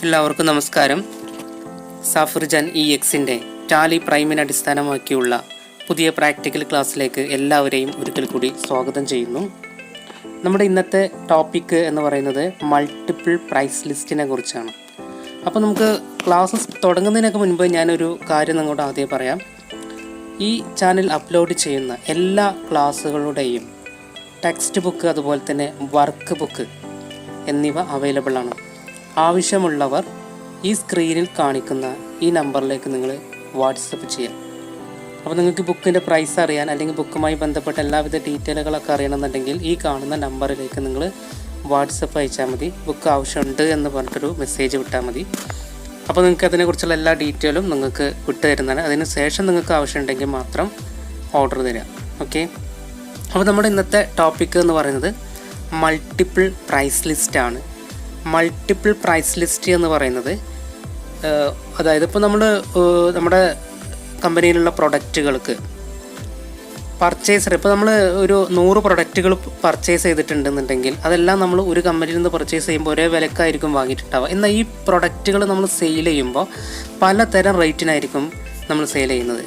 എല്ലാവർക്കും നമസ്കാരം. സഫിർജാൻ EXന്റെ ടാലി പ്രൈമിനെ അടിസ്ഥാനമാക്കിയുള്ള പുതിയ പ്രാക്ടിക്കൽ ക്ലാസ്സിലേക്ക് എല്ലാവരെയും ഒരിക്കൽ കൂടി സ്വാഗതം ചെയ്യുന്നു. നമ്മുടെ ഇന്നത്തെ ടോപ്പിക്ക് എന്ന് പറയുന്നത് മൾട്ടിപ്പിൾ പ്രൈസ് ലിസ്റ്റിനെ കുറിച്ചാണ്. അപ്പോൾ നമുക്ക് ക്ലാസ്സസ് തുടങ്ങുന്നതിനൊക്കെ മുൻപ് ഞാനൊരു കാര്യം നിങ്ങളോട് ആദ്യം പറയാം. ഈ ചാനൽ അപ്ലോഡ് ചെയ്യുന്ന എല്ലാ ക്ലാസ്സുകളുടെയും ടെക്സ്റ്റ് ബുക്ക് അതുപോലെ തന്നെ വർക്ക് ബുക്ക് എന്നിവ അവൈലബിൾ ആണ്. ആവശ്യമുള്ളവർ ഈ സ്ക്രീനിൽ കാണിക്കുന്ന ഈ നമ്പറിലേക്ക് നിങ്ങൾ വാട്സപ്പ് ചെയ്യാം. അപ്പോൾ നിങ്ങൾക്ക് ബുക്കിൻ്റെ പ്രൈസ് അറിയാൻ അല്ലെങ്കിൽ ബുക്കുമായി ബന്ധപ്പെട്ട എല്ലാവിധ ഡീറ്റെയിലുകളൊക്കെ അറിയണമെന്നുണ്ടെങ്കിൽ ഈ കാണുന്ന നമ്പറിലേക്ക് നിങ്ങൾ വാട്സപ്പ് അയച്ചാൽ മതി. ബുക്ക് ആവശ്യമുണ്ട് എന്ന് പറഞ്ഞിട്ടൊരു മെസ്സേജ് വിട്ടാൽ മതി. അപ്പോൾ നിങ്ങൾക്ക് അതിനെക്കുറിച്ചുള്ള എല്ലാ ഡീറ്റെയിലും നിങ്ങൾക്ക് വിട്ടു തരുന്നതാണ്. അതിന് ശേഷം നിങ്ങൾക്ക് ആവശ്യമുണ്ടെങ്കിൽ മാത്രം ഓർഡർ തരാം. ഓക്കെ, അപ്പോൾ നമ്മുടെ ഇന്നത്തെ ടോപ്പിക്ക് എന്ന് പറയുന്നത് മൾട്ടിപ്പിൾ പ്രൈസ് ലിസ്റ്റാണ്. മൾട്ടിപ്പിൾ പ്രൈസ് ലിസ്റ്റ് എന്ന് പറയുന്നത് അതായത് ഇപ്പോൾ നമ്മുടെ കമ്പനിയിലുള്ള പ്രൊഡക്റ്റുകൾക്ക് പർച്ചേസർ ഇപ്പോൾ നമ്മൾ ഒരു 100 പ്രൊഡക്റ്റുകൾ പർച്ചേസ് ചെയ്തിട്ടുണ്ടെന്നുണ്ടെങ്കിൽ അതെല്ലാം നമ്മൾ ഒരു കമ്പനിയിൽ നിന്ന് പർച്ചേസ് ചെയ്യുമ്പോൾ ഒരേ വിലക്കായിരിക്കും വാങ്ങിയിട്ടുണ്ടാവുക. എന്നാൽ ഈ പ്രൊഡക്റ്റുകൾ നമ്മൾ സെയിൽ ചെയ്യുമ്പോൾ പലതരം റേറ്റിനായിരിക്കും നമ്മൾ സെയിൽ ചെയ്യുന്നത്.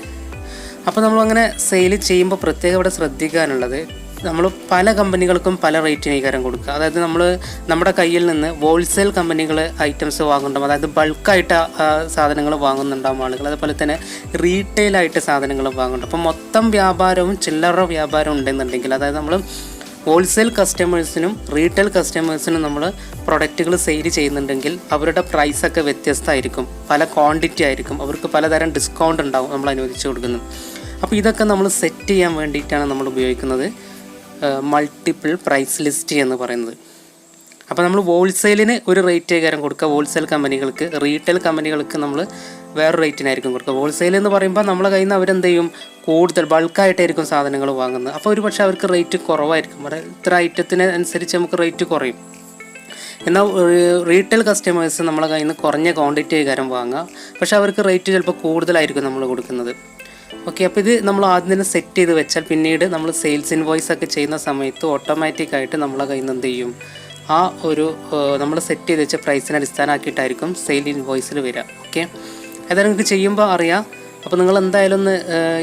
അപ്പോൾ നമ്മളങ്ങനെ സെയിൽ ചെയ്യുമ്പോൾ പ്രത്യേകം ഇവിടെ ശ്രദ്ധിക്കാനുള്ളത്, നമ്മൾ പല കമ്പനികൾക്കും പല റേറ്റിനേക്കാരം കൊടുക്കുക. അതായത് നമ്മുടെ കയ്യിൽ നിന്ന് ഹോൾസെയിൽ കമ്പനികൾ ഐറ്റംസ് വാങ്ങുന്നുണ്ടാവും, അതായത് ബൾക്കായിട്ട് സാധനങ്ങൾ വാങ്ങുന്നുണ്ടാവും ആളുകൾ. അതുപോലെ തന്നെ റീറ്റെയിലായിട്ട് സാധനങ്ങൾ വാങ്ങുന്നുണ്ട്. അപ്പോൾ മൊത്തം വ്യാപാരവും ചില്ലറ വ്യാപാരവും ഉണ്ടെന്നുണ്ടെങ്കിൽ, അതായത് നമ്മൾ ഹോൾസെയിൽ കസ്റ്റമേഴ്സിനും റീറ്റെയിൽ കസ്റ്റമേഴ്സിനും നമ്മൾ പ്രൊഡക്റ്റുകൾ സെയിൽ ചെയ്യുന്നുണ്ടെങ്കിൽ അവരുടെ പ്രൈസൊക്കെ വ്യത്യസ്തമായിരിക്കും, പല ക്വാണ്ടിറ്റി ആയിരിക്കും, അവർക്ക് പലതരം ഡിസ്കൗണ്ട് ഉണ്ടാവും നമ്മൾ അനുവദിച്ചു കൊടുക്കുന്നത്. അപ്പോൾ ഇതൊക്കെ നമ്മൾ സെറ്റ് ചെയ്യാൻ വേണ്ടിയിട്ടാണ് നമ്മൾ ഉപയോഗിക്കുന്നത് മൾട്ടിപ്പിൾ പ്രൈസ് ലിസ്റ്റ് എന്ന് പറയുന്നത്. അപ്പോൾ നമ്മൾ ഹോൾസെയിലിന് ഒരു റേറ്റ് ഏകാരം കൊടുക്കുക ഹോൾസെയിൽ കമ്പനികൾക്ക്, റീറ്റെയിൽ കമ്പനികൾക്ക് നമ്മൾ വേറെ റേറ്റിനായിരിക്കും കൊടുക്കുക. ഹോൾസെയിൽ എന്ന് പറയുമ്പോൾ നമ്മളെ കയ്യിൽ നിന്ന് അവരെന്ത് ചെയ്യും, കൂടുതൽ ബൾക്കായിട്ടായിരിക്കും സാധനങ്ങൾ വാങ്ങുന്നത്. അപ്പോൾ ഒരു പക്ഷേ അവർക്ക് റേറ്റ് കുറവായിരിക്കും, ഇത്ര ഐറ്റത്തിന് അനുസരിച്ച് നമുക്ക് റേറ്റ് കുറയും. എന്നാൽ റീറ്റെയിൽ കസ്റ്റമേഴ്സ് നമ്മളെ കയ്യിൽ നിന്ന് കുറഞ്ഞ ക്വാണ്ടിറ്റി ഏകാരം വാങ്ങുക, പക്ഷേ അവർക്ക് റേറ്റ് ചിലപ്പോൾ കൂടുതലായിരിക്കും നമ്മൾ കൊടുക്കുന്നത്. ഓക്കെ, അപ്പോൾ ഇത് നമ്മൾ ആദ്യം തന്നെ സെറ്റ് ചെയ്ത് വെച്ചാൽ പിന്നീട് നമ്മൾ സെയിൽസ് ഇൻവോയ്സ് ഒക്കെ ചെയ്യുന്ന സമയത്ത് ഓട്ടോമാറ്റിക്കായിട്ട് നമ്മളെ കയ്യിൽ നിന്ന് എന്ത് ചെയ്യും, ആ ഒരു നമ്മൾ സെറ്റ് ചെയ്ത് വെച്ച പ്രൈസിനെ അടിസ്ഥാനമാക്കിയിട്ടായിരിക്കും സെയിൽ ഇൻവോയ്സിൽ വരിക. ഓക്കെ, അതായത് നിങ്ങൾക്ക് ചെയ്യുമ്പോൾ അറിയാം. അപ്പോൾ നിങ്ങൾ എന്തായാലും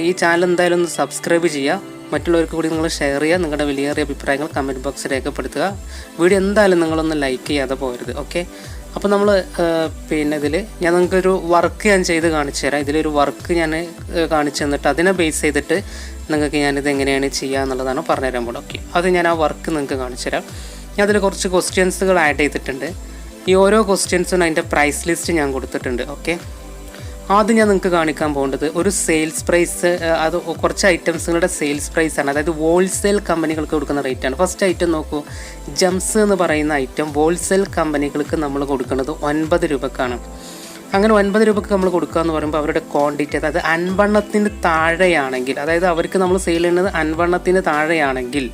ഈ ചാനൽ എന്തായാലും ഒന്ന് സബ്സ്ക്രൈബ് ചെയ്യുക, മറ്റുള്ളവർക്ക് കൂടി നിങ്ങൾ ഷെയർ ചെയ്യുക, നിങ്ങളുടെ വിലയേറിയ അഭിപ്രായങ്ങൾ കമൻറ്റ് ബോക്സിൽ രേഖപ്പെടുത്തുക. വീഡിയോ എന്തായാലും നിങ്ങളൊന്ന് ലൈക്ക് ചെയ്യാതെ പോകരുത്. ഓക്കെ, അപ്പോൾ നമ്മൾ ഇതിൽ ഞാൻ നിങ്ങൾക്കൊരു വർക്ക് ഞാൻ ചെയ്ത് കാണിച്ചു തരാം. ഇതിലൊരു വർക്ക് ഞാൻ കാണിച്ചു തന്നിട്ട് അതിനെ ബേസ് ചെയ്തിട്ട് നിങ്ങൾക്ക് ഞാനിത് എങ്ങനെയാണ് ചെയ്യുക എന്നുള്ളതാണ് പറഞ്ഞുതരാൻ പോകുന്നത്. ഓക്കെ, അത് ഞാൻ ആ വർക്ക് നിങ്ങൾക്ക് കാണിച്ചു തരാം. ഞാൻ അതിൽ കുറച്ച് ക്വസ്റ്റ്യൻസുകൾ ആഡ് ചെയ്തിട്ടുണ്ട്. ഈ ഓരോ ക്വസ്റ്റ്യൻസിനും അതിൻ്റെ പ്രൈസ് ലിസ്റ്റ് ഞാൻ കൊടുത്തിട്ടുണ്ട്. ഓക്കെ, ആദ്യം ഞാൻ നിങ്ങൾക്ക് കാണിക്കാൻ പോകേണ്ടത് ഒരു സെയിൽസ് പ്രൈസ്, അത് കുറച്ച് ഐറ്റംസുകളുടെ സെയിൽസ് പ്രൈസാണ്, അതായത് ഹോൾസെയിൽ കമ്പനികൾക്ക് കൊടുക്കുന്ന റേറ്റാണ്. ഫസ്റ്റ് ഐറ്റം നോക്കൂ, ജംസ് എന്ന് പറയുന്ന ഐറ്റം ഹോൾസെയിൽ കമ്പനികൾക്ക് നമ്മൾ കൊടുക്കുന്നത് 9 രൂപക്കാണ്. അങ്ങനെ 9 രൂപക്ക് നമ്മൾ കൊടുക്കുക എന്ന് പറയുമ്പോൾ അവരുടെ ക്വാണ്ടിറ്റി, അതായത് 5 താഴെയാണെങ്കിൽ, അതായത് അവർക്ക് നമ്മൾ സെയിൽ ചെയ്യുന്നത് 5 താഴെയാണെങ്കിൽ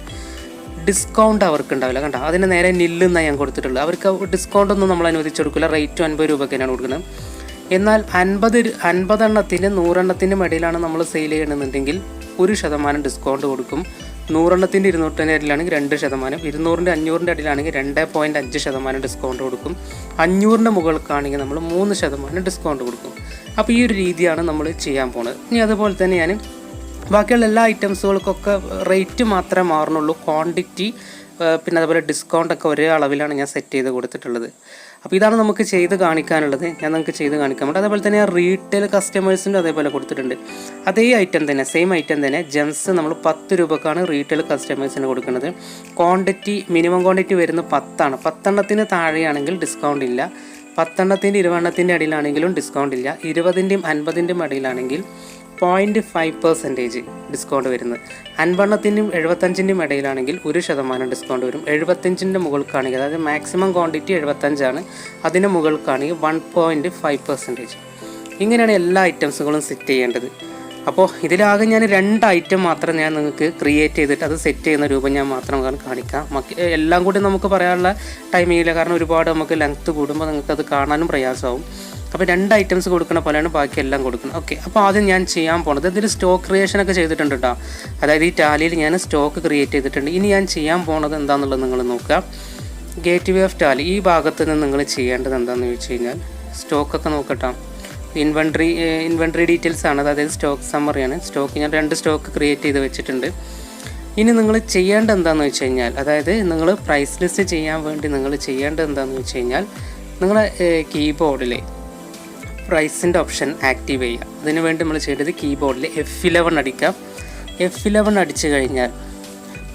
ഡിസ്കൗണ്ട് അവർക്ക് ഉണ്ടാവില്ല. കണ്ടോ, അതിന് നേരെ നില്ലെന്നാണ് ഞാൻ കൊടുത്തിട്ടുള്ളത്. അവർക്ക് ഡിസ്കൗണ്ടൊന്നും നമ്മൾ അനുവദിച്ചു കൊടുക്കില്ല, റേറ്റ് 50 രൂപയ്ക്ക് തന്നെയാണ് കൊടുക്കുന്നത്. എന്നാൽ 50 100 ഇടയിലാണ് നമ്മൾ സെയിൽ ചെയ്യണമെന്നുണ്ടെങ്കിൽ 1% ഡിസ്കൗണ്ട് കൊടുക്കും. 100 200 ഇടയിലാണെങ്കിൽ 2%, 200 500 ഇടയിലാണെങ്കിൽ 2.5% ഡിസ്കൗണ്ട് കൊടുക്കും. 500 മുകൾക്കാണെങ്കിൽ നമ്മൾ 3% ഡിസ്കൗണ്ട് കൊടുക്കും. അപ്പോൾ ഈ ഒരു രീതിയാണ് നമ്മൾ ചെയ്യാൻ പോകുന്നത്. ഇനി അതുപോലെ തന്നെ ഞാൻ ബാക്കിയുള്ള എല്ലാ ഐറ്റംസുകൾക്കൊക്കെ റേറ്റ് മാത്രമേ മാറുന്നുള്ളൂ, ക്വാണ്ടിറ്റി പിന്നെ അതുപോലെ ഡിസ്കൗണ്ടൊക്കെ ഒരേ അളവിലാണ് ഞാൻ സെറ്റ് ചെയ്ത് കൊടുത്തിട്ടുള്ളത്. അപ്പോൾ ഇതാണ് നമുക്ക് ചെയ്ത് കാണിക്കാനുള്ളത്, ഞാൻ നിങ്ങൾക്ക് ചെയ്ത് കാണിക്കാൻ പറ്റും. അതേപോലെ തന്നെ റീറ്റെയിൽ കസ്റ്റമേഴ്സിൻ്റെ അതേപോലെ കൊടുത്തിട്ടുണ്ട്. അതേ ഐറ്റം തന്നെ, സെയിം ഐറ്റം തന്നെ, ജെംസ് നമ്മൾ 10 രൂപക്കാണ് റീറ്റെയിൽ കസ്റ്റമേഴ്സിന് കൊടുക്കുന്നത്. ക്വാണ്ടിറ്റി മിനിമം ക്വാണ്ടിറ്റി വരുന്നത് 10 ആണ്. 10 താഴെയാണെങ്കിൽ ഡിസ്കൗണ്ട് ഇല്ല. 10 20 ഇടയിലാണെങ്കിലും ഡിസ്കൗണ്ട് ഇല്ല. 20 50 ഇടയിലാണെങ്കിൽ 0.5% ഡിസ്കൗണ്ട് വരുന്നത്. 50 75 ഇടയിലാണെങ്കിൽ 1% ഡിസ്കൗണ്ട് വരും. 75 മുകൾക്കാണെങ്കിൽ, അതായത് മാക്സിമം ക്വാണ്ടിറ്റി 75 അതിന് മുകൾക്കാണെങ്കിൽ 1.5%. ഇങ്ങനെയാണ് എല്ലാ ഐറ്റംസുകളും സെറ്റ് ചെയ്യേണ്ടത്. അപ്പോൾ ഇതിലാകെ ഞാൻ 2 ഐറ്റം മാത്രം ഞാൻ നിങ്ങൾക്ക് ക്രിയേറ്റ് ചെയ്തിട്ട് അത് സെറ്റ് ചെയ്യുന്ന രൂപം ഞാൻ മാത്രം കാണിക്കാം. എല്ലാം കൂടി നമുക്ക് പറയാനുള്ള ടൈമില്ല, കാരണം ഒരുപാട് നമുക്ക് ലെങ്ത്ത് കൂടുമ്പോൾ നിങ്ങൾക്കത് കാണാനും പ്രയാസമാവും. അപ്പോൾ 2 ഐറ്റംസ് കൊടുക്കുന്ന പോലെയാണ് ബാക്കിയെല്ലാം കൊടുക്കുന്നത്. ഓക്കെ, അപ്പോൾ ആദ്യം ഞാൻ ചെയ്യാൻ പോകുന്നത്, ഇതിൽ സ്റ്റോക്ക് ക്രിയേഷനൊക്കെ ചെയ്തിട്ടുണ്ട് കേട്ടോ. അതായത് ഈ ടാലിയിൽ ഞാൻ സ്റ്റോക്ക് ക്രിയേറ്റ് ചെയ്തിട്ടുണ്ട്. ഇനി ഞാൻ ചെയ്യാൻ പോകുന്നത് എന്താണെന്നുള്ളത് നിങ്ങൾ നോക്കുക. ഗേറ്റ് വേ ഓഫ് ടാലി ഈ ഭാഗത്ത് നിന്ന് നിങ്ങൾ ചെയ്യേണ്ടത് എന്താണെന്ന് ചോദിച്ചു കഴിഞ്ഞാൽ, സ്റ്റോക്കൊക്കെ നോക്കട്ടോ. ഇൻവെൻട്രി ഡീറ്റെയിൽസ് ആണ്, അതായത് സ്റ്റോക്ക് സമ്മറിയാണ്. ഞാൻ 2 സ്റ്റോക്ക് ക്രിയേറ്റ് ചെയ്ത് വെച്ചിട്ടുണ്ട്. ഇനി നിങ്ങൾ ചെയ്യേണ്ടത് എന്താണെന്ന് വെച്ച് കഴിഞ്ഞാൽ, അതായത് നിങ്ങൾ പ്രൈസ് ലിസ്റ്റ് ചെയ്യാൻ വേണ്ടി നിങ്ങൾ ചെയ്യേണ്ടത് എന്താണെന്ന് വെച്ച് കഴിഞ്ഞാൽ, നിങ്ങളെ കീബോർഡിൽ പ്രൈസിൻ്റെ ഓപ്ഷൻ ആക്റ്റീവ് ചെയ്യുക. അതിന് വേണ്ടി നമ്മൾ ചെയ്യേണ്ടത് കീബോർഡിൽ F11 അടിക്കുക. F11 അടിച്ചു കഴിഞ്ഞാൽ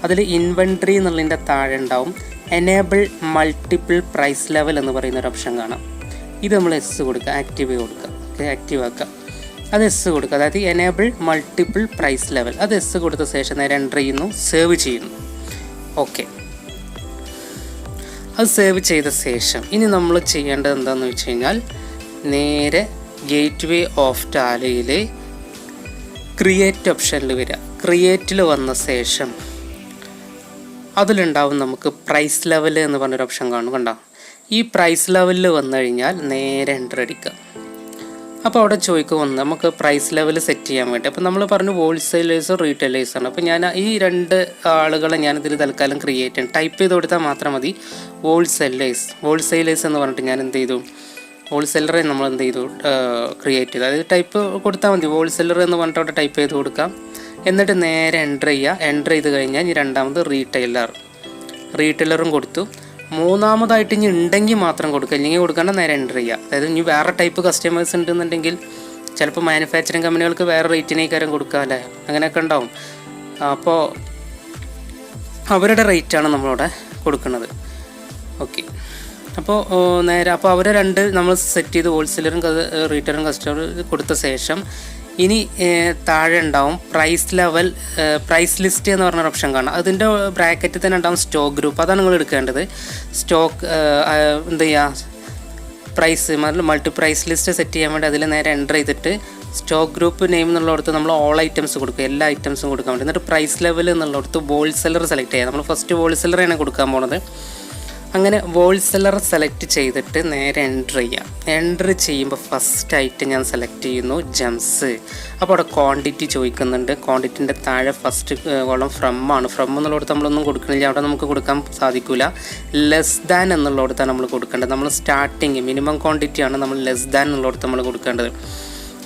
അതിൽ ഇൻവെൻട്രി എന്നുള്ളതിൻ്റെ താഴെ ഉണ്ടാവും എനേബിൾ മൾട്ടിപ്പിൾ പ്രൈസ് ലെവൽ എന്ന് പറയുന്നൊരു ഓപ്ഷൻ കാണാം. ഇത് നമ്മൾ എസ് കൊടുക്കുക, ആക്റ്റീവ് ആക്കുക. അത് എസ് കൊടുക്കുക, അതായത് എനേബിൾ മൾട്ടിപ്പിൾ പ്രൈസ് ലെവൽ. അത് എസ് കൊടുത്ത ശേഷം നേരെ എൻ്റർ ചെയ്യുന്നു, സേവ് ചെയ്യുന്നു. ഓക്കെ, അത് സേവ് ചെയ്ത ശേഷം ഇനി നമ്മൾ ചെയ്യേണ്ടത് എന്താണെന്ന് വെച്ച് കഴിഞ്ഞാൽ, നേരെ ഗേറ്റ് വേ ഓഫ് ടാലിയിൽ ക്രിയേറ്റ് ഓപ്ഷനിൽ വരിക. ക്രിയേറ്റിൽ വന്ന ശേഷം അതിലുണ്ടാവും നമുക്ക് പ്രൈസ് ലെവൽ എന്ന് പറഞ്ഞൊരു ഓപ്ഷൻ കാണും, കണ്ടോ? ഈ പ്രൈസ് ലെവലിൽ വന്നു കഴിഞ്ഞാൽ നേരെ എൻ്റർ അടിക്കുക. അപ്പോൾ അവിടെ ചോദിക്കും നമുക്ക് പ്രൈസ് ലെവൽ സെറ്റ് ചെയ്യാൻ വേണ്ടി. അപ്പോൾ നമ്മൾ പറഞ്ഞു ഹോൾസെയിലേഴ്സും റീറ്റെയിലേഴ്സാണ്. അപ്പോൾ ഞാൻ ഈ 2 ആളുകളെ ഞാനിതിൽ തൽക്കാലം ക്രിയേറ്റ് ചെയ്യണം. ടൈപ്പ് ചെയ്ത് കൊടുത്താൽ മാത്രം മതി. ഹോൾസെയിലേഴ്സ് എന്ന് പറഞ്ഞിട്ട് ഞാൻ എന്ത് ചെയ്തു, ഹോൾസെല്ലറെ നമ്മൾ എന്ത് ചെയ്തു ക്രിയേറ്റ് ചെയ്തു. അതായത് ടൈപ്പ് കൊടുത്താൽ മതി, ഹോൾസെല്ലർ എന്ന് പറഞ്ഞിട്ട് അവിടെ ടൈപ്പ് ചെയ്ത് കൊടുക്കാം. എന്നിട്ട് നേരെ എൻ്റർ ചെയ്യുക. എൻ്റർ ചെയ്ത് കഴിഞ്ഞാൽ ഇനി രണ്ടാമത് റീറ്റെയിലറും കൊടുത്തു. മൂന്നാമതായിട്ട് ഇനി ഉണ്ടെങ്കിൽ മാത്രം കൊടുക്കുക, ഇല്ലെങ്കിൽ കൊടുക്കാണ്ട് നേരെ എൻ്റർ ചെയ്യുക. അതായത് ഇനി വേറെ ടൈപ്പ് കസ്റ്റമേഴ്സ് ഉണ്ടെന്നുണ്ടെങ്കിൽ ചിലപ്പോൾ മാനുഫാക്ചറിങ് കമ്പനികൾക്ക് വേറെ റേറ്റിനേക്കാരം കൊടുക്കുക അല്ലേ, അങ്ങനെയൊക്കെ ഉണ്ടാവും. അപ്പോൾ അവരുടെ റേറ്റാണ് നമ്മളിവിടെ കൊടുക്കുന്നത്. ഓക്കെ, അപ്പോൾ നേരെ അപ്പോൾ അവരെ 2 നമ്മൾ സെറ്റ് ചെയ്ത് ഹോൾസെയിലറും റീറ്റെയിലറും കസ്റ്റമർ കൊടുത്ത ശേഷം ഇനി താഴെ ഉണ്ടാവും പ്രൈസ് ലിസ്റ്റ് എന്ന് പറഞ്ഞൊരു ഓപ്ഷൻ കാണാം. അതിൻ്റെ ബ്രാക്കറ്റിൽ തന്നെ ഉണ്ടാവും സ്റ്റോക്ക് ഗ്രൂപ്പ്. അതാണ് നിങ്ങൾ എടുക്കേണ്ടത്. സ്റ്റോക്ക് എന്ത് ചെയ്യുക, മൾട്ടി പ്രൈസ് ലിസ്റ്റ് സെറ്റ് ചെയ്യാൻ വേണ്ടി അതിൽ നേരെ എൻ്റർ ചെയ്തിട്ട് സ്റ്റോക്ക് ഗ്രൂപ്പ് നെയിം എന്നുള്ളിടത്ത് നമ്മൾ ഓൾ ഐറ്റംസ് കൊടുക്കുക, എല്ലാ ഐറ്റംസും കൊടുക്കാൻ വേണ്ടി. എന്നിട്ട് പ്രൈസ് ലെവൽ എന്നുള്ളിടത്ത് ഹോൾസെല്ലർ സെലക്ട് ചെയ്യുക. നമ്മൾ ഫസ്റ്റ് ഹോൾസെല്ലറാണ് കൊടുക്കാൻ പോണത്. അങ്ങനെ ഹോൾസെല്ലർ സെലക്ട് ചെയ്തിട്ട് നേരെ എൻ്റർ ചെയ്യാം. എൻ്റർ ചെയ്യുമ്പോൾ ഫസ്റ്റ് ഐറ്റം ഞാൻ സെലക്ട് ചെയ്യുന്നു ജംസ്. അപ്പോൾ അവിടെ ക്വാണ്ടിറ്റി ചോദിക്കുന്നുണ്ട്. ക്വാണ്ടിറ്റിൻ്റെ താഴെ ഫസ്റ്റ് കോളം ഫ്രം എന്നുള്ളിടത്ത് നമ്മളൊന്നും കൊടുക്കണില്ല, അവിടെ നമുക്ക് കൊടുക്കാൻ സാധിക്കില്ല. ലെസ് ദാൻ എന്നുള്ളിടത്താണ് നമ്മൾ കൊടുക്കേണ്ടത്. നമ്മൾ സ്റ്റാർട്ടിങ് മിനിമം ക്വാണ്ടിറ്റിയാണ് നമ്മൾ ലെസ് ദാൻ എന്നുള്ളിടത്ത് നമ്മൾ കൊടുക്കേണ്ടത്.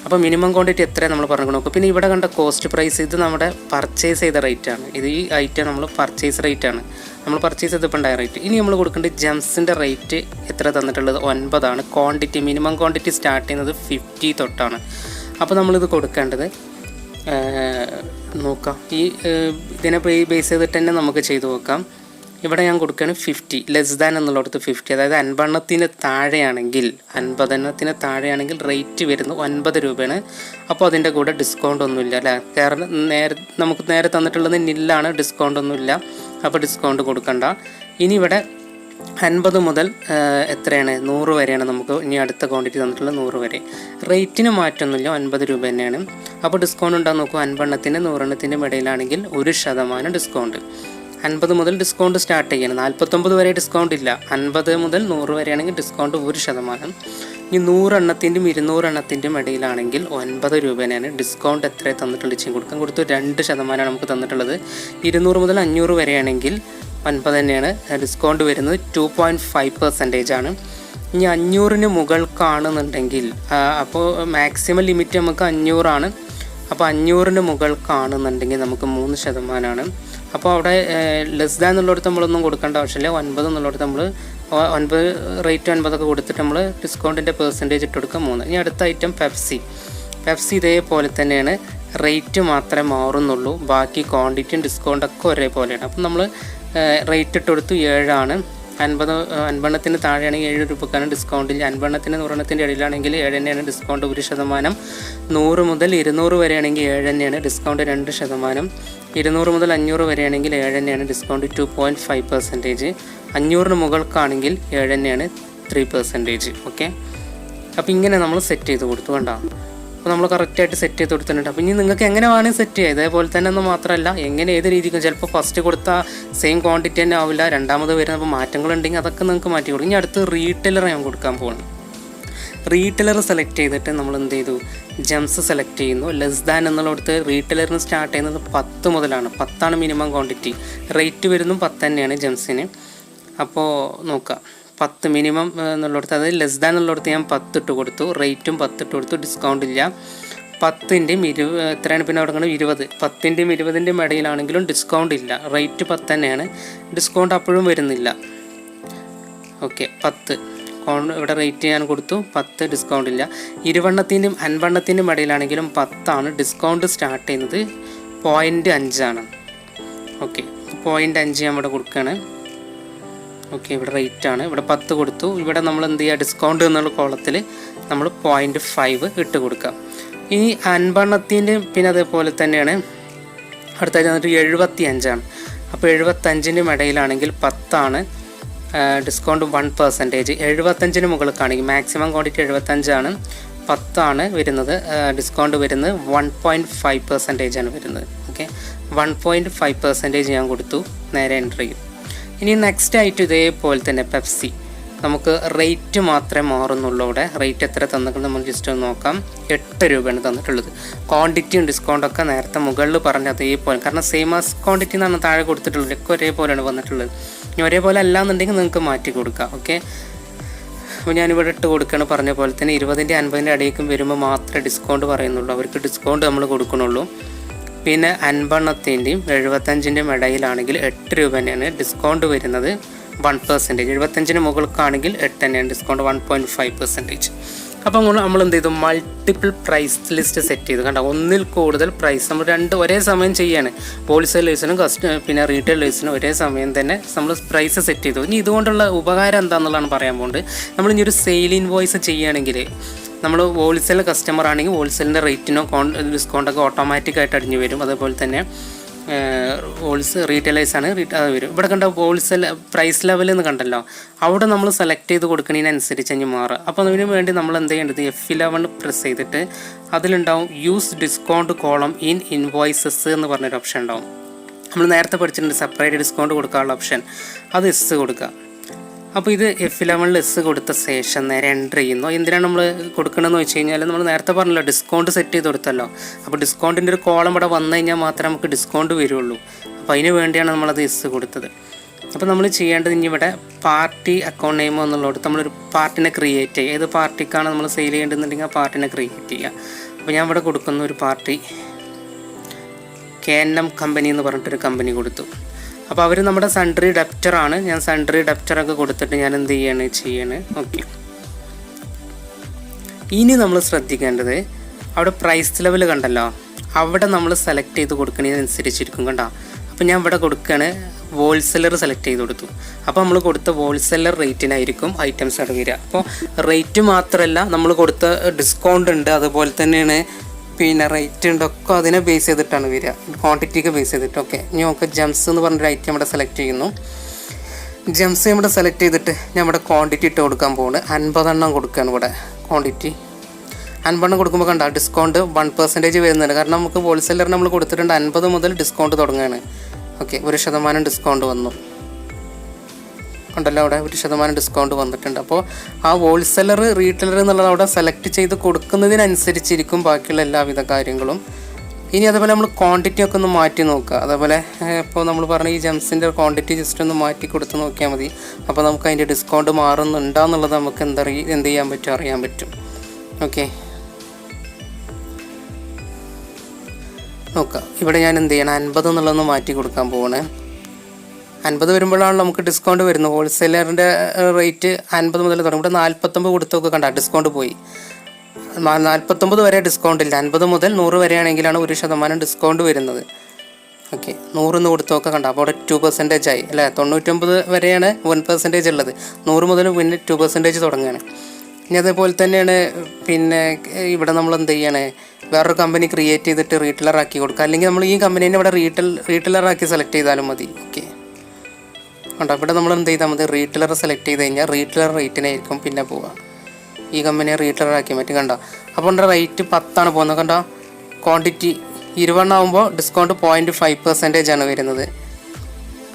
അപ്പോൾ മിനിമം ക്വാണ്ടിറ്റി എത്രയാണ് നമ്മൾ പറഞ്ഞു നോക്കും. പിന്നെ ഇവിടെ കണ്ട കോസ്റ്റ് പ്രൈസ്, ഇത് നമ്മുടെ പർച്ചേസ് ചെയ്ത റേറ്റാണ്. ഇത് ഈ ഐറ്റം നമ്മൾ പർച്ചേസ് റേറ്റാണ്, നമ്മൾ പർച്ചേസ് ചെയ്തപ്പോൾ ഉണ്ടായ റേറ്റ്. ഇനി നമ്മൾ കൊടുക്കേണ്ടത് ജംസിൻ്റെ റേറ്റ് എത്ര തന്നിട്ടുള്ളത് 9 ആണ്. ക്വാണ്ടിറ്റി മിനിമം ക്വാണ്ടിറ്റി സ്റ്റാർട്ട് ചെയ്യുന്നത് 50 തൊട്ടാണ്. അപ്പോൾ നമ്മളിത് കൊടുക്കേണ്ടത് നോക്കാം. ഇതിനെ ബേസ് ചെയ്തിട്ട് തന്നെ നമുക്ക് ചെയ്തു നോക്കാം. ഇവിടെ ഞാൻ കൊടുക്കുകയാണ് 50, ലെസ് ദാൻ എന്നുള്ളിടത്ത് 50, അതായത് 50 താഴെയാണെങ്കിൽ റേറ്റ് വരുന്നത് 9 രൂപയാണ്. അപ്പോൾ അതിൻ്റെ കൂടെ ഡിസ്കൗണ്ട് ഒന്നുമില്ല അല്ലേ, കാരണം നമുക്ക് നേരെ തന്നിട്ടുള്ളത് നില്ലാണ്, ഡിസ്കൗണ്ട് ഒന്നുമില്ല. അപ്പോൾ ഡിസ്കൗണ്ട് കൊടുക്കണ്ട. ഇനി ഇവിടെ 50 മുതൽ എത്രയാണ് 100 വരെയാണ് നമുക്ക് ഇനി അടുത്ത ക്വാണ്ടിറ്റി തന്നിട്ടുള്ളത്, 100 വരെ. റേറ്റിന് മാറ്റമൊന്നുമില്ല, 9 രൂപ തന്നെയാണ്. അപ്പോൾ ഡിസ്കൗണ്ട് ഉണ്ടാകും നോക്കൂ. 50 100 ഇടയിലാണെങ്കിൽ 1% ഡിസ്കൗണ്ട്. 50 മുതൽ ഡിസ്കൗണ്ട് സ്റ്റാർട്ട് ചെയ്യണം. 49 വരെ ഡിസ്കൗണ്ട് ഇല്ല. 50 മുതൽ 100 വരെയാണെങ്കിൽ ഡിസ്കൗണ്ട് 1%. ഇനി 100 200 ഇടയിലാണെങ്കിൽ 9 രൂപ തന്നെയാണ്. ഡിസ്കൗണ്ട് എത്ര തന്നിട്ടുണ്ട് ചെയ്യും കൊടുത്തു 2% നമുക്ക് തന്നിട്ടുള്ളത്. 200 മുതൽ 500 വരെയാണെങ്കിൽ 9 തന്നെയാണ്. ഡിസ്കൗണ്ട് വരുന്നത് 2.5% ആണ്. ഇനി 500 മുകൾക്കാണെന്നുണ്ടെങ്കിൽ അപ്പോൾ മാക്സിമം ലിമിറ്റ് നമുക്ക് 500 ആണ്. അപ്പോൾ 500 മുകൾക്കാണെന്നുണ്ടെങ്കിൽ നമുക്ക് 3% അപ്പോൾ അവിടെ ലെസ് ദാൻ എന്നുള്ളിടത്ത് നമ്മളൊന്നും കൊടുക്കേണ്ട ആവശ്യമില്ല. 9 എന്നുള്ളിടത്ത് നമ്മൾ 9 റേറ്റ് 9 കൊടുത്തിട്ട് നമ്മൾ ഡിസ്കൗണ്ടിൻ്റെ പെർസെൻറ്റേജ് ഇട്ട് കൊടുക്കുക 3. ഇനി അടുത്ത ഐറ്റം പെപ്സി ഇതേപോലെ തന്നെയാണ്, റേറ്റ് മാത്രമേ മാറുന്നുള്ളൂ. ബാക്കി ക്വാണ്ടിറ്റിയും ഡിസ്കൗണ്ടൊക്കെ ഒരേപോലെയാണ്. അപ്പം നമ്മൾ റേറ്റ് ഇട്ട് കൊടുത്തു 7 ആണ്. 50 താഴെയാണെങ്കിൽ 7 രൂപക്കാണ് ഡിസ്കൗണ്ടിൽ. 50 100 ഇടയിലാണെങ്കിൽ 7 തന്നെയാണ് ഡിസ്കൗണ്ട് 1%. 100 മുതൽ 200 വരെയാണെങ്കിൽ 7 തന്നെയാണ് ഡിസ്കൗണ്ട് 2%. 200 മുതൽ 500 വരെയാണെങ്കിൽ 7 തന്നെയാണ് ഡിസ്കൗണ്ട് 2.5%. 500 മുകൾക്കാണെങ്കിൽ 7 തന്നെയാണ് 3%. ഓക്കെ, അപ്പോൾ ഇങ്ങനെ നമ്മൾ സെറ്റ് ചെയ്ത് കൊടുത്തു കണ്ടോ. അപ്പോൾ നമ്മൾ കറക്റ്റായിട്ട് സെറ്റ് ചെയ്ത് കൊടുത്തിട്ടുണ്ട്. അപ്പോൾ ഇനി നിങ്ങൾക്ക് എങ്ങനെ വേണമെങ്കിൽ സെറ്റ് ചെയ്യുക. ഇതേപോലെ തന്നെ ഒന്നും മാത്രമല്ല, എങ്ങനെ ഏത് രീതിക്കും ചിലപ്പോൾ ഫസ്റ്റ് കൊടുത്ത സെയിം ക്വാണ്ടിറ്റി തന്നെ ആവില്ല, രണ്ടാമത് വരുന്നപ്പോൾ മാറ്റങ്ങളുണ്ടെങ്കിൽ അതൊക്കെ നിങ്ങൾക്ക് മാറ്റി കൊടുക്കും. ഇനി അടുത്ത് റീറ്റെയിലർ ഞാൻ കൊടുക്കാൻ പോകുന്നു. റീറ്റെയിലർ സെലക്ട് ചെയ്തിട്ട് നമ്മൾ എന്ത് ചെയ്തു, ജംസ് സെലക്ട് ചെയ്യുന്നു. ലെസ് ദാൻ എന്നുള്ളടത്ത് റീറ്റെയിലറിന് സ്റ്റാർട്ട് ചെയ്യുന്നത് 10 മുതലാണ്. 10 മിനിമം ക്വാണ്ടിറ്റി. റേറ്റ് വരുന്നതും 10 തന്നെയാണ് ജംസിന്. അപ്പോൾ നോക്കാം, 10 മിനിമം എന്നുള്ളിടത്ത്, അതായത് ലെസ് ദാൻ എന്നുള്ളിടത്ത് ഞാൻ 10 ഇട്ട് കൊടുത്തു, റേറ്റും 10 ഇട്ട് കൊടുത്തു, ഡിസ്കൗണ്ട് ഇല്ല. 10ൻ്റെയും 20 എത്രയാണ് പിന്നെ തുടങ്ങുന്നത് 20, 10ൻ്റെയും 20ൻ്റെയും ഇടയിലാണെങ്കിലും ഡിസ്കൗണ്ട് ഇല്ല, റേറ്റ് 10 തന്നെയാണ്, ഡിസ്കൗണ്ട് അപ്പോഴും വരുന്നില്ല. ഓക്കെ, 10 ഇവിടെ റേറ്റ് ഞാൻ കൊടുത്തു, 10 ഡിസ്കൗണ്ട് ഇല്ല. 20ൻ്റെയും 50ൻ്റെയും ഇടയിലാണെങ്കിലും 10 ഡിസ്കൗണ്ട് സ്റ്റാർട്ട് ചെയ്യുന്നത് 0.5. ഓക്കെ, 0.5 ഞാൻ ഇവിടെ കൊടുക്കുകയാണ്. ഓക്കെ, ഇവിടെ റേറ്റ് ആണ്, ഇവിടെ 10 കൊടുത്തു. ഇവിടെ നമ്മൾ എന്ത് ചെയ്യുക, ഡിസ്കൗണ്ട് എന്നുള്ള കോളത്തിൽ നമ്മൾ 0.5 ഇട്ട് കൊടുക്കുക. ഇനി 50ൻ്റെയും പിന്നെ അതേപോലെ തന്നെയാണ് അടുത്തായിട്ട് വന്നിട്ട് 75. അപ്പോൾ 75ൻ്റെയും ഇടയിലാണെങ്കിൽ 10 ഡിസ്കൗണ്ട് 1%. 75-ന് മുകളിലേക്കാണെങ്കിൽ മാക്സിമം ക്വാണ്ടിറ്റി 75, 10 വരുന്നത്, ഡിസ്കൗണ്ട് വരുന്നത് 1.5% വരുന്നത്. ഓക്കെ, 1.5% ഞാൻ കൊടുത്തു, നേരെ എൻ്റർ ചെയ്യും. ഇനി നെക്സ്റ്റ് ആയിട്ട് ഇതേപോലെ തന്നെ പെപ്സി, നമുക്ക് റേറ്റ് മാത്രമേ മാറുന്നുള്ളൂ. ഇവിടെ റേറ്റ് എത്ര തന്നിട്ടുണ്ട് നമ്മൾ ജസ്റ്റ് ഒന്ന് നോക്കാം. 8 രൂപയാണ് തന്നിട്ടുള്ളത്. ക്വാണ്ടിറ്റിയും ഡിസ്കൗണ്ടൊക്കെ നേരത്തെ മുകളിൽ പറഞ്ഞ അതേപോലെ, കാരണം സെയിം ആസ് ക്വാണ്ടിറ്റി എന്നാണ് താഴെ കൊടുത്തിട്ടുള്ളത്, ഒക്കെ ഒരേപോലെയാണ് വന്നിട്ടുള്ളത്. ഇനി ഒരേപോലെ അല്ലാന്നുണ്ടെങ്കിൽ നിങ്ങൾക്ക് മാറ്റി കൊടുക്കാം. ഓക്കെ, അപ്പോൾ ഞാനിവിടെ ഇട്ട് കൊടുക്കുകയാണ്. പറഞ്ഞ പോലെ തന്നെ 20ൻ്റെ 50ൻ്റെ ഇടയ്ക്കും വരുമ്പോൾ മാത്രമേ ഡിസ്കൗണ്ട് പറയുന്നുള്ളൂ, അവർക്ക് ഡിസ്കൗണ്ട് നമ്മൾ കൊടുക്കണുള്ളൂ. പിന്നെ 50ൻ്റെയും 75ൻ്റെയും ഇടയിലാണെങ്കിൽ 8 രൂപ തന്നെയാണ് ഡിസ്കൗണ്ട് വരുന്നത്, 1%. 75-ന് മുകൾക്കാണെങ്കിൽ 8 തന്നെയാണ് ഡിസ്കൗണ്ട്, 1.5%. അപ്പോൾ നമ്മൾ എന്ത് ചെയ്തു, മൾട്ടിപ്പിൾ പ്രൈസ് ലിസ്റ്റ് സെറ്റ് ചെയ്തു. കണ്ടോ, ഒന്നിൽ കൂടുതൽ പ്രൈസ് നമ്മൾ ഒരേ സമയം ചെയ്യാണ്. ഹോൾസെയിലേഴ്സിനും പിന്നെ റീറ്റെയിലേഴ്സിനും ഒരേ സമയം തന്നെ നമ്മൾ പ്രൈസ് സെറ്റ് ചെയ്തു. ഇനി ഇതുകൊണ്ടുള്ള ഉപകാരം എന്താണെന്നുള്ളതാണ് പറയാൻ പോകുന്നത്. നമ്മളിനി ഒരു സെയിൽ ഇൻവോയ്സ് ചെയ്യുകയാണെങ്കിൽ, നമ്മൾ ഹോൾസെയിൽ കസ്റ്റമർ ആണെങ്കിൽ ഹോൾസെയിലിൻ്റെ റേറ്റിനോ ഡിസ്കൗണ്ടൊക്കെ ഓട്ടോമാറ്റിക്കായിട്ട് അടിഞ്ഞു വരും. അതേപോലെ തന്നെ റീറ്റെയിലേഴ്സാണ് അത് വരും. ഇവിടെ കണ്ട ഹോൾസെയിൽ പ്രൈസ് ലെവൽ എന്ന് കണ്ടല്ലോ, അവിടെ നമ്മൾ സെലക്ട് ചെയ്ത് കൊടുക്കുന്നതിനനുസരിച്ച് കഴിഞ്ഞ് മാറുക. അപ്പോൾ അതിന് വേണ്ടി നമ്മൾ എന്ത് ചെയ്യേണ്ടത്, F11 പ്രസ് ചെയ്തിട്ട് അതിലുണ്ടാവും use discount column in invoices എന്ന് പറഞ്ഞൊരു ഓപ്ഷൻ ഉണ്ടാവും. നമ്മൾ നേരത്തെ പഠിച്ചിട്ടുണ്ട് സെപ്പറേറ്റ് ഡിസ്കൗണ്ട് കൊടുക്കാനുള്ള ഓപ്ഷൻ, അത് എസ് കൊടുക്കുക. അപ്പോൾ ഇത് F11 എസ് കൊടുത്ത ശേഷം നേരെ എൻ്റർ ചെയ്യുന്നു. എന്തിനാണ് നമ്മൾ കൊടുക്കണമെന്ന് വെച്ച് കഴിഞ്ഞാൽ, നമ്മൾ നേരത്തെ പറഞ്ഞല്ലോ ഡിസ്കൗണ്ട് സെറ്റ് ചെയ്ത് കൊടുത്തല്ലോ. അപ്പോൾ ഡിസ്കൗണ്ടിൻ്റെ ഒരു കോളം ഇവിടെ വന്നു കഴിഞ്ഞാൽ മാത്രമേ നമുക്ക് ഡിസ്കൗണ്ട് വരുള്ളൂ. അപ്പോൾ അതിന് വേണ്ടിയാണ് നമ്മളത് എസ് കൊടുത്തത്. അപ്പോൾ നമ്മൾ ചെയ്യേണ്ടത്, ഇനി ഇവിടെ പാർട്ടി അക്കൗണ്ട് നെയിം എന്നുള്ളടത്ത് നമ്മളൊരു പാർട്ടിനെ ക്രിയേറ്റ് ചെയ്യുക. ഏത് പാർട്ടിക്കാണ് നമ്മൾ സെയിൽ ചെയ്യേണ്ടതെന്നുണ്ടെങ്കിൽ ആ പാർട്ടിനെ ക്രിയേറ്റ് ചെയ്യുക. അപ്പോൾ ഞാൻ ഇവിടെ കൊടുക്കുന്ന ഒരു പാർട്ടി KNM കമ്പനി എന്ന് പറഞ്ഞിട്ടൊരു കമ്പനി കൊടുത്തു. അപ്പോൾ അവർ നമ്മുടെ സൺട്രി ഡെപ്റ്ററാണ്. ഞാൻ സൺട്രി ഡെപ്റ്ററൊക്കെ കൊടുത്തിട്ട് ഞാൻ എന്ത് ചെയ്യാണ്. ഓക്കെ, ഇനി നമ്മൾ ശ്രദ്ധിക്കേണ്ടത്, അവിടെ പ്രൈസ് ലെവൽ കണ്ടല്ലോ, അവിടെ നമ്മൾ സെലക്ട് ചെയ്ത് കൊടുക്കുന്നതിനനുസരിച്ചിരിക്കും. കണ്ടോ, അപ്പോൾ ഞാൻ ഇവിടെ കൊടുക്കുകയാണ്, ഹോൾസെല്ലർ സെലക്ട് ചെയ്ത് കൊടുത്തു. അപ്പോൾ നമ്മൾ കൊടുത്ത ഹോൾസെല്ലർ റേറ്റിനായിരിക്കും ഐറ്റംസ് അവിടെ വരിക. അപ്പോൾ റേറ്റ് മാത്രമല്ല, നമ്മൾ കൊടുത്ത ഡിസ്കൗണ്ട് ഉണ്ട്, അതുപോലെ തന്നെയാണ് പിന്നെ റേറ്റ് ഉണ്ടൊക്കെ അതിനെ ബേസ് ചെയ്തിട്ടാണ് വരിക, ക്വാണ്ടിറ്റിക്ക് ബേസ് ചെയ്തിട്ട്. ഓക്കെ, ഇനി നമുക്ക് ജംസ് എന്ന് പറഞ്ഞൊരു ഐറ്റം ഇവിടെ സെലക്ട് ചെയ്യുന്നു. ജംസ് ഇവിടെ സെലക്ട് ചെയ്തിട്ട് ഞാൻ ഇവിടെ ക്വാണ്ടിറ്റി ഇട്ട് കൊടുക്കാൻ പോകുന്നത് 50 കൊടുക്കുകയാണ്. ഇവിടെ ക്വാണ്ടിറ്റി 50 കൊടുക്കുമ്പോൾ കണ്ട ഡിസ്കൗണ്ട് 1% വരുന്നുണ്ട്. കാരണം നമുക്ക് ഹോൾസെല്ലറിന് നമ്മൾ കൊടുത്തിട്ടുണ്ട് 50 മുതൽ ഡിസ്കൗണ്ട് തുടങ്ങുകയാണ്. ഓക്കെ, 1% ഡിസ്കൗണ്ട് വന്നു ഉണ്ടല്ലോ, അവിടെ 1% ഡിസ്കൗണ്ട് വന്നിട്ടുണ്ട്. അപ്പോൾ ആ ഹോൾസെല്ലർ റീറ്റെയിലർ എന്നുള്ളത് അവിടെ സെലക്ട് ചെയ്ത് കൊടുക്കുന്നതിനനുസരിച്ചിരിക്കും ബാക്കിയുള്ള എല്ലാവിധ കാര്യങ്ങളും. ഇനി അതേപോലെ നമ്മൾ ക്വാണ്ടിറ്റി ഒക്കെ ഒന്ന് മാറ്റി നോക്കുക. അതേപോലെ ഇപ്പോൾ നമ്മൾ പറഞ്ഞ ഈ ജംസിൻ്റെ ക്വാണ്ടിറ്റി ജസ്റ്റ് ഒന്ന് മാറ്റി കൊടുത്ത് നോക്കിയാൽ മതി. അപ്പോൾ നമുക്ക് അതിൻ്റെ ഡിസ്കൗണ്ട് മാറുന്നുണ്ടാന്നുള്ളത് നമുക്ക് എന്ത് ചെയ്യാൻ പറ്റും, അറിയാൻ പറ്റും. ഓക്കെ, നോക്കുക, ഇവിടെ ഞാൻ എന്ത് ചെയ്യണം, 50 എന്നുള്ളതൊന്ന് മാറ്റി കൊടുക്കാൻ പോവാണ്. 50 വരുമ്പോഴാണ് നമുക്ക് ഡിസ്കൗണ്ട് വരുന്നത്. ഹോൾസെയിലറിൻ്റെ റേറ്റ് 50 മുതൽ തുടങ്ങും. ഇവിടെ 49 കൊടുത്തൊക്കെ കണ്ട ഡിസ്കൗണ്ട് പോയി. 49 വരെ ഡിസ്കൗണ്ട് ഇല്ല. 50 മുതൽ 100 വരെയാണെങ്കിലാണ് 1% ഡിസ്കൗണ്ട് വരുന്നത്. ഓക്കെ, 100 കൊടുത്തൊക്കെ കണ്ട, അപ്പോൾ അവിടെ 2% ആയി അല്ലേ. 99 വരെയാണ് 1% ഉള്ളത്, 100 മുതൽ പിന്നെ 2% തുടങ്ങുകയാണ്. ഇനി അതേപോലെ തന്നെയാണ് പിന്നെ ഇവിടെ നമ്മൾ എന്ത് ചെയ്യണേ, വേറൊരു കമ്പനി ക്രിയേറ്റ് ചെയ്തിട്ട് റീറ്റെയിലറാക്കി കൊടുക്കുക. അല്ലെങ്കിൽ നമ്മൾ ഈ കമ്പനീനെ ഇവിടെ റീറ്റെയിലറാക്കി സെലക്ട് ചെയ്താലും മതി. ഓക്കെ, കണ്ടോ, ഇവിടെ നമ്മൾ എന്ത് ചെയ്താൽ മതി, റീറ്റെയിലർ സെലക്ട് ചെയ്ത് കഴിഞ്ഞാൽ റീറ്റെയിലർ റേറ്റിനായിരിക്കും പിന്നെ പോവുക. ഈ കമ്പനിയെ റീറ്റെയിലറാക്കി മാറ്റി കണ്ടോ. അപ്പോൾ എൻ്റെ റേറ്റ് 10 പോകുന്നത്. കണ്ടോ, ക്വാണ്ടിറ്റി 20 ആകുമ്പോൾ ഡിസ്കൗണ്ട് 0.5% വരുന്നത്.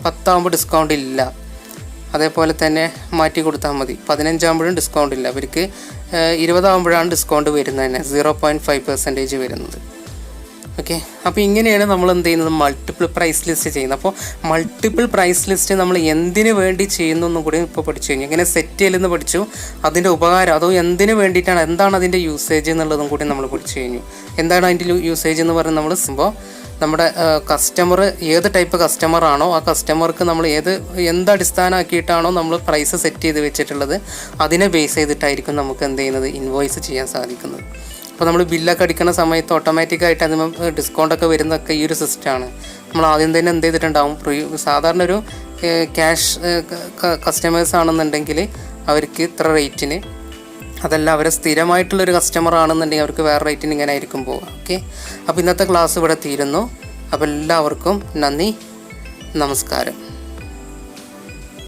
10 ആകുമ്പോൾ ഡിസ്കൗണ്ട് ഇല്ല. അതേപോലെ തന്നെ മാറ്റി കൊടുത്താൽ മതി. 15 ആകുമ്പോഴും ഡിസ്കൗണ്ട് ഇല്ല. അവർക്ക് 20 ആകുമ്പോഴാണ് ഡിസ്കൗണ്ട് വരുന്നത് തന്നെ, 0.5% വരുന്നത്. ഓക്കെ. അപ്പോൾ ഇങ്ങനെയാണ് നമ്മൾ എന്ത് ചെയ്യുന്നത്, മൾട്ടിപ്പിൾ പ്രൈസ് ലിസ്റ്റ് ചെയ്യുന്നത്. അപ്പോൾ മൾട്ടിപ്പിൾ പ്രൈസ് ലിസ്റ്റ് നമ്മൾ എന്തിനു വേണ്ടി ചെയ്യുന്നു എന്നും കൂടി ഇപ്പോൾ പഠിച്ചു കഴിഞ്ഞു. എങ്ങനെ സെറ്റ് ചെയ്യലെന്ന് പഠിച്ചു, അതിൻ്റെ ഉപകാരം, അതോ എന്തിനു വേണ്ടിയിട്ടാണ്, എന്താണ് അതിൻ്റെ യൂസേജ് എന്നുള്ളതും കൂടി നമ്മൾ പഠിച്ചു കഴിഞ്ഞു. എന്താണ് അതിൻ്റെ യൂസേജ് എന്ന് പറയുന്നത്, നമ്മൾ സംഭവം നമ്മുടെ കസ്റ്റമർ ഏത് ടൈപ്പ് കസ്റ്റമർ ആണോ ആ കസ്റ്റമർക്ക് നമ്മൾ എന്തടിസ്ഥാനമാക്കിയിട്ടാണോ നമ്മൾ പ്രൈസ് സെറ്റ് ചെയ്ത് വെച്ചിട്ടുള്ളത് അതിനെ ബേസ് ചെയ്തിട്ടായിരിക്കും നമുക്ക് എന്ത് ചെയ്യുന്നത്, ഇൻവോയ്സ് ചെയ്യാൻ സാധിക്കുന്നത്. അപ്പോൾ നമ്മൾ ബില്ലൊക്കെ അടിക്കുന്ന സമയത്ത് ഓട്ടോമാറ്റിക്കായിട്ട് അതിന് ഡിസ്കൗണ്ടൊക്കെ വരുന്നതൊക്കെ ഈ ഒരു സിസ്റ്റമാണ്. നമ്മൾ ആദ്യം തന്നെ എന്ത് ചെയ്തിട്ടുണ്ടാവും, സാധാരണ ഒരു ക്യാഷ് കസ്റ്റമേഴ്സ് ആണെന്നുണ്ടെങ്കിൽ അവർക്ക് ഇത്ര റേറ്റിന്, അതല്ല അവരെ സ്ഥിരമായിട്ടുള്ളൊരു കസ്റ്റമർ ആണെന്നുണ്ടെങ്കിൽ അവർക്ക് വേറെ റേറ്റിന് ഇങ്ങനെ ആയിരിക്കും പോവുക. ഓക്കെ. അപ്പോൾ ഇന്നത്തെ ക്ലാസ് ഇവിടെ തീരുന്നു. അപ്പോൾ എല്ലാവർക്കും നന്ദി, നമസ്കാരം.